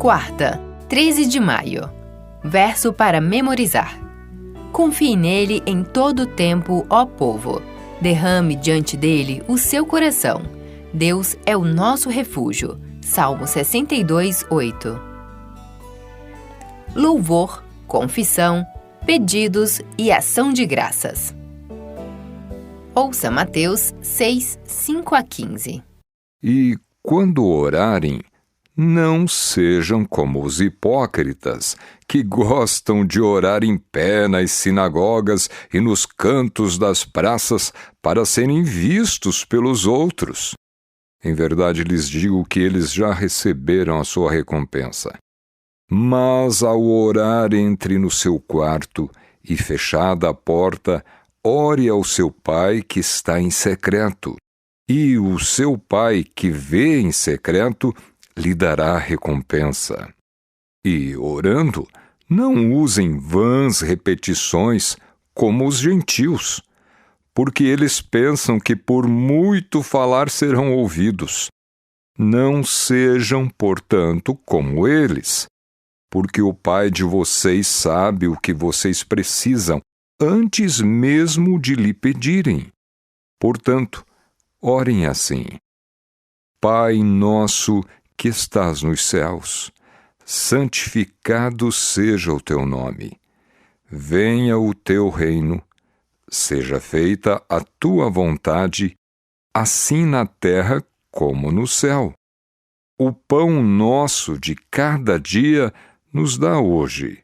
Quarta, 13 de maio. Verso para memorizar. Confie nele em todo o tempo, ó povo. Derrame diante dele o seu coração. Deus é o nosso refúgio. Salmo 62, 8. Louvor, confissão, pedidos e ação de graças. Ouça Mateus 6, 5-15. E quando orarem, não sejam como os hipócritas, que gostam de orar em pé nas sinagogas e nos cantos das praças para serem vistos pelos outros. Em verdade lhes digo que eles já receberam a sua recompensa. Mas ao orar, entre no seu quarto e, fechada a porta, ore ao seu Pai que está em secreto. E o seu Pai que vê em secreto lhe dará recompensa. E, orando, não usem vãs repetições como os gentios, porque eles pensam que por muito falar serão ouvidos. Não sejam, portanto, como eles, porque o Pai de vocês sabe o que vocês precisam antes mesmo de lhe pedirem. Portanto, orem assim: Pai nosso que estás nos céus, santificado seja o teu nome. Venha o teu reino, seja feita a tua vontade, assim na terra como no céu. O pão nosso de cada dia nos dá hoje,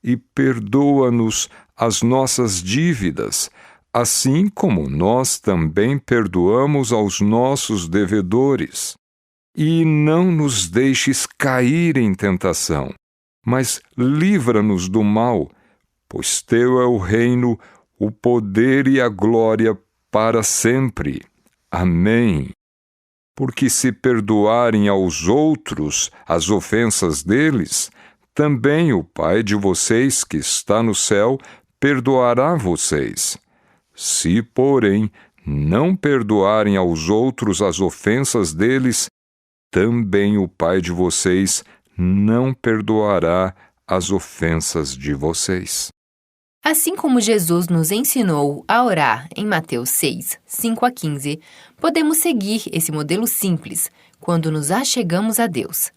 e perdoa-nos as nossas dívidas, assim como nós também perdoamos aos nossos devedores. E não nos deixes cair em tentação, mas livra-nos do mal, pois teu é o reino, o poder e a glória para sempre. Amém. Porque se perdoarem aos outros as ofensas deles, também o Pai de vocês que está no céu perdoará vocês. Se, porém, não perdoarem aos outros as ofensas deles, também o Pai de vocês não perdoará as ofensas de vocês. Assim como Jesus nos ensinou a orar em Mateus 6, 5-15, podemos seguir esse modelo simples quando nos achegamos a Deus,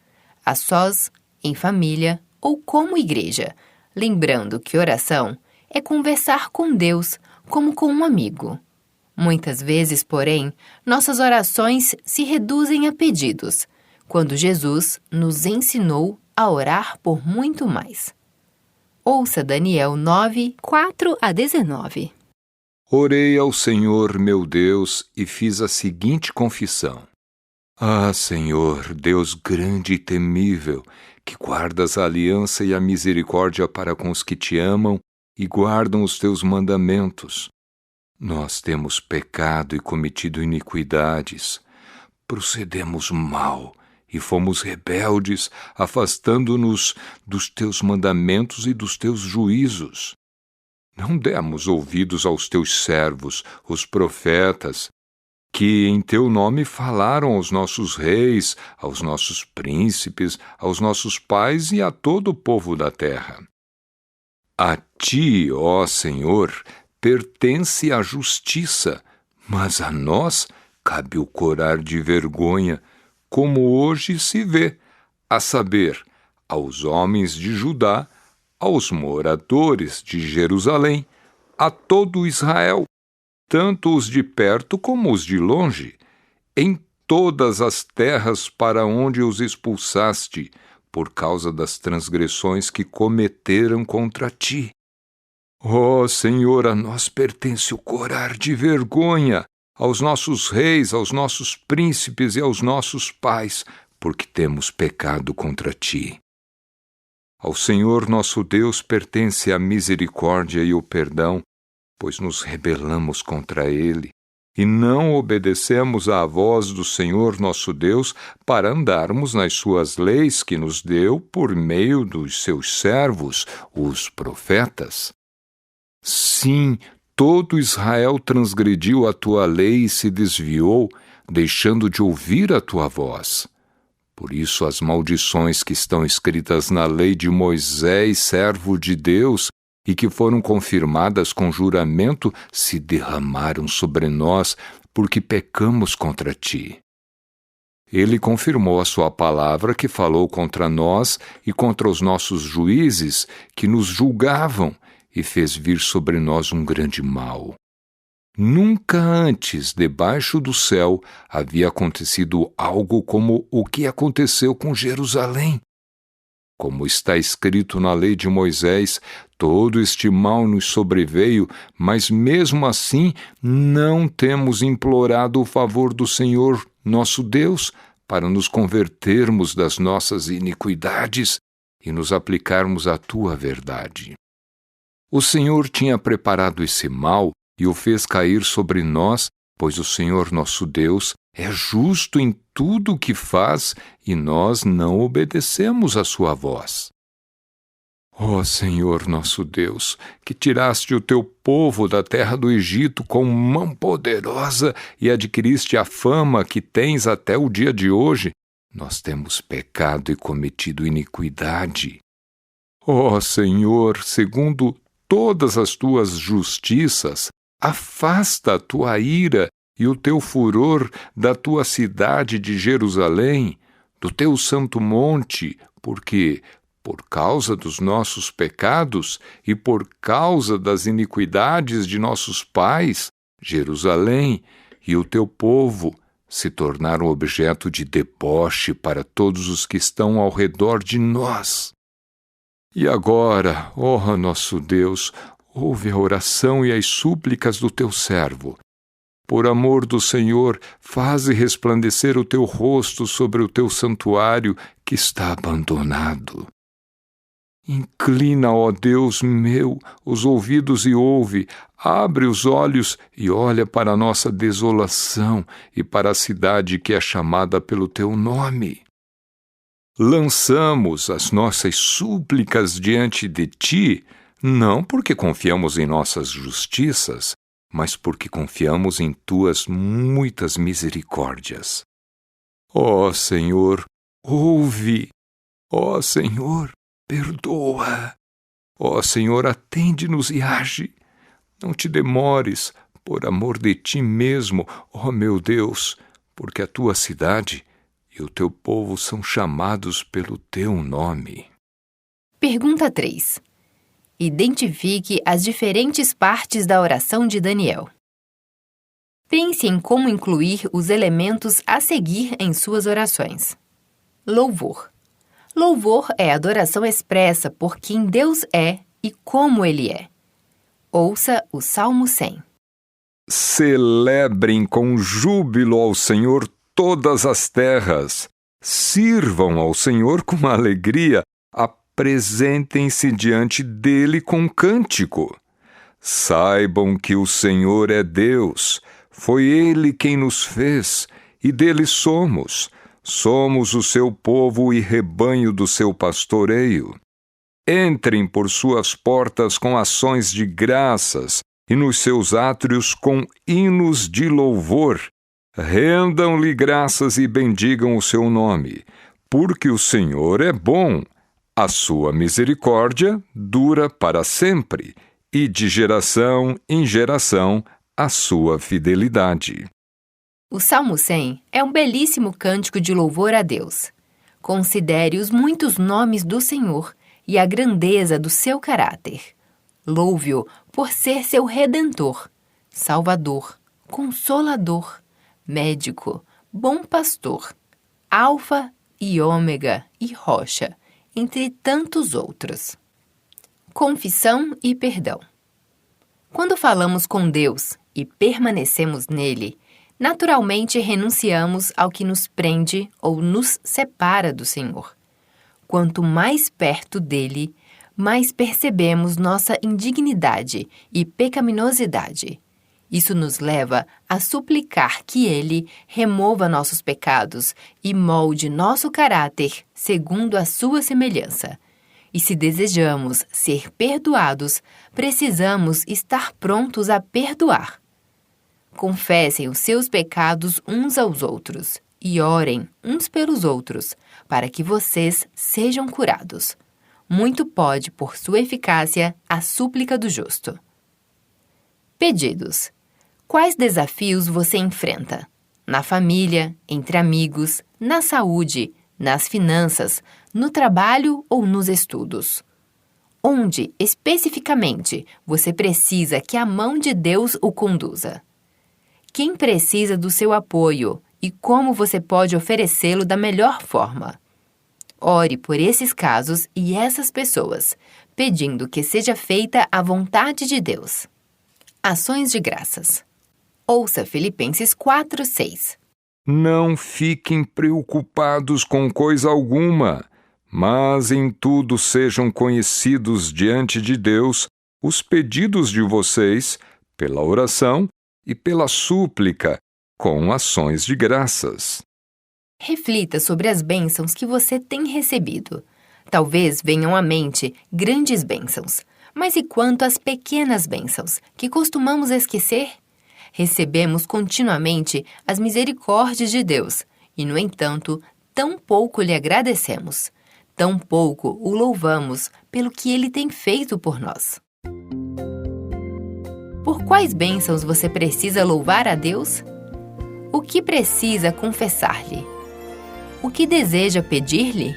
a sós, em família ou como igreja, lembrando que oração é conversar com Deus como com um amigo. Muitas vezes, porém, nossas orações se reduzem a pedidos, quando Jesus nos ensinou a orar por muito mais. Ouça Daniel 9, 4-19. Orei ao Senhor meu Deus e fiz a seguinte confissão: Ah, Senhor, Deus grande e temível, que guardas a aliança e a misericórdia para com os que te amam e guardam os teus mandamentos. Nós temos pecado e cometido iniquidades, procedemos mal e fomos rebeldes, afastando-nos dos teus mandamentos e dos teus juízos. Não demos ouvidos aos teus servos, os profetas, que em teu nome falaram aos nossos reis, aos nossos príncipes, aos nossos pais e a todo o povo da terra. A ti, ó Senhor, pertence a justiça, mas a nós cabe o corar de vergonha, como hoje se vê, a saber, aos homens de Judá, aos moradores de Jerusalém, a todo Israel, tanto os de perto como os de longe, em todas as terras para onde os expulsaste, por causa das transgressões que cometeram contra ti. Ó Senhor, a nós pertence o corar de vergonha, aos nossos reis, aos nossos príncipes e aos nossos pais, porque temos pecado contra ti. Ao Senhor nosso Deus pertence a misericórdia e o perdão, pois nos rebelamos contra ele, e não obedecemos à voz do Senhor nosso Deus para andarmos nas suas leis que nos deu por meio dos seus servos, os profetas. Sim, todo Israel transgrediu a tua lei e se desviou, deixando de ouvir a tua voz. Por isso, as maldições que estão escritas na lei de Moisés, servo de Deus, e que foram confirmadas com juramento, se derramaram sobre nós, porque pecamos contra ti. Ele confirmou a sua palavra que falou contra nós e contra os nossos juízes que nos julgavam, e fez vir sobre nós um grande mal. Nunca antes, debaixo do céu, havia acontecido algo como o que aconteceu com Jerusalém. Como está escrito na lei de Moisés, todo este mal nos sobreveio, mas mesmo assim não temos implorado o favor do Senhor, nosso Deus, para nos convertermos das nossas iniquidades e nos aplicarmos à tua verdade. O Senhor tinha preparado esse mal e o fez cair sobre nós, pois o Senhor nosso Deus é justo em tudo o que faz e nós não obedecemos à sua voz. Ó Senhor nosso Deus, que tiraste o teu povo da terra do Egito com mão poderosa e adquiriste a fama que tens até o dia de hoje, nós temos pecado e cometido iniquidade. Ó Senhor, segundo todas as tuas justiças, afasta a tua ira e o teu furor da tua cidade de Jerusalém, do teu santo monte, porque, por causa dos nossos pecados e por causa das iniquidades de nossos pais, Jerusalém e o teu povo se tornaram objeto de deboche para todos os que estão ao redor de nós. E agora, ó nosso Deus, ouve a oração e as súplicas do teu servo. Por amor do Senhor, faze resplandecer o teu rosto sobre o teu santuário que está abandonado. Inclina, ó Deus meu, os ouvidos e ouve, abre os olhos e olha para a nossa desolação e para a cidade que é chamada pelo teu nome. Lançamos as nossas súplicas diante de ti, não porque confiamos em nossas justiças, mas porque confiamos em tuas muitas misericórdias. Ó Senhor, ouve! Ó Senhor, perdoa! Ó Senhor, atende-nos e age! Não te demores, por amor de ti mesmo, ó meu Deus, porque a tua cidade e o teu povo são chamados pelo teu nome. Pergunta 3. Identifique as diferentes partes da oração de Daniel. Pense em como incluir os elementos a seguir em suas orações. Louvor. Louvor é adoração expressa por quem Deus é e como Ele é. Ouça o Salmo 100. Celebrem com júbilo ao Senhor todas as terras. Sirvam ao Senhor com alegria. Apresentem-se diante dele com cântico. Saibam que o Senhor é Deus. Foi Ele quem nos fez, e dele somos. Somos o seu povo e rebanho do seu pastoreio. Entrem por suas portas com ações de graças, e nos seus átrios com hinos de louvor. Rendam-lhe graças e bendigam o seu nome, porque o Senhor é bom. A sua misericórdia dura para sempre, e de geração em geração a sua fidelidade. O Salmo 100 é um belíssimo cântico de louvor a Deus. Considere os muitos nomes do Senhor e a grandeza do seu caráter. Louve-o por ser seu Redentor, Salvador, Consolador, Médico, Bom Pastor, Alfa e Ômega e Rocha, entre tantos outros. Confissão e perdão. Quando falamos com Deus e permanecemos nele, naturalmente renunciamos ao que nos prende ou nos separa do Senhor. Quanto mais perto dele, mais percebemos nossa indignidade e pecaminosidade. Isso nos leva a suplicar que ele remova nossos pecados e molde nosso caráter segundo a sua semelhança. E se desejamos ser perdoados, precisamos estar prontos a perdoar. Confessem os seus pecados uns aos outros e orem uns pelos outros, para que vocês sejam curados. Muito pode, por sua eficácia, a súplica do justo. Pedidos. Quais desafios você enfrenta? Na família, entre amigos, na saúde, nas finanças, no trabalho ou nos estudos? Onde, especificamente, você precisa que a mão de Deus o conduza? Quem precisa do seu apoio e como você pode oferecê-lo da melhor forma? Ore por esses casos e essas pessoas, pedindo que seja feita a vontade de Deus. Ações de graças. Ouça Filipenses 4:6. Não fiquem preocupados com coisa alguma, mas em tudo sejam conhecidos diante de Deus os pedidos de vocês, pela oração e pela súplica, com ações de graças. Reflita sobre as bênçãos que você tem recebido. Talvez venham à mente grandes bênçãos, mas e quanto às pequenas bênçãos, que costumamos esquecer? Recebemos continuamente as misericórdias de Deus e, no entanto, tão pouco lhe agradecemos, tão pouco o louvamos pelo que Ele tem feito por nós. Por quais bênçãos você precisa louvar a Deus? O que precisa confessar-lhe? O que deseja pedir-lhe?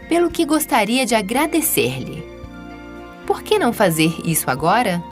Pelo que gostaria de agradecer-lhe? Por que não fazer isso agora?